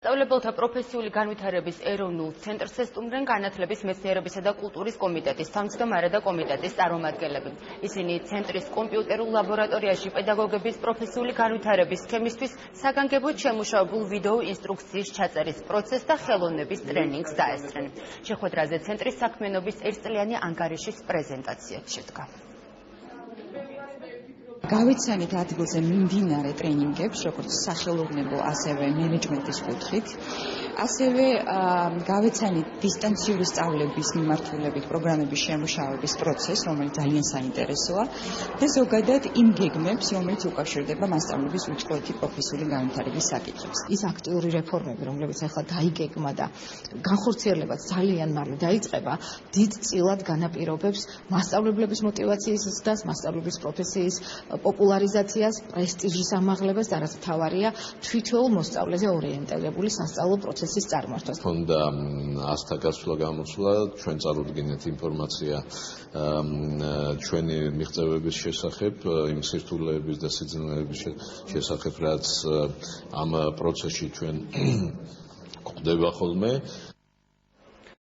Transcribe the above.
მასწავლებელთა პროფესიული განვითარების ეროვნულ ცენტრს ესტუმრენ განათლების, მეცნიერებისა და კულტურის კომიტეტის თავმჯდომარე და კომიტეტის წარმომადგენლები. ისინი ცენტრის კომპიუტერულ ლაბორატორიაში პედაგოგების პროფესიული განვითარების სქემისთვის საგანგებოდ შემუშავებულ ვიდეო ინსტრუქციის ჩაწერის პროცესს და ხელოვნების ტრენინგს დაესწრნენ. შეხვედრაზე ცენტრის საქმიანობის ერთწლიანი ანგარიშის პრეზენტაცია შედგა. გავიცანით ადგილზე მიმდინარე ტრენინგებს, როგორც სახელოვნებო, ასევე მენეჯმენტის კუთხით. ასევე გავიცანით დისტანციური სწავლების მიმართულებით პროგრამების შემუშავების პროცესს, რომელიც ძალიან საინტერესოა და ზოგადად იმ გეგმებს, რომელიც უკავშირდება მასწავლებლების უცხოეთი პროფესიული განვითარების საკითხებს. ის აქტიური რეფორმები, რომლებიც ახლა დაიგეგმა და განხორციელებაც ძალიან მალე დაიწყება, დიდწილად განაპირობებს მასწავლებლების მოტივაციის ზრდას, მასწავლებლის პროფესიის პოპულარიზაციას, პრესტიჟის ამაღლებას და რაც მთავარია, თვითოულ მოსწავლეზე ორიენტირებული სასწავლო პროცესის წარმართვას. Ქონდა ასთა გასვლა გამოსვლა, ჩვენ წარუდგინეთ ინფორმაცია ჩვენი მიღწევების შესახებ, იმ სირთულეების და სიძნელეების შესახებ, რაც ამ პროცესში ჩვენ გვხვდება ხოლმე.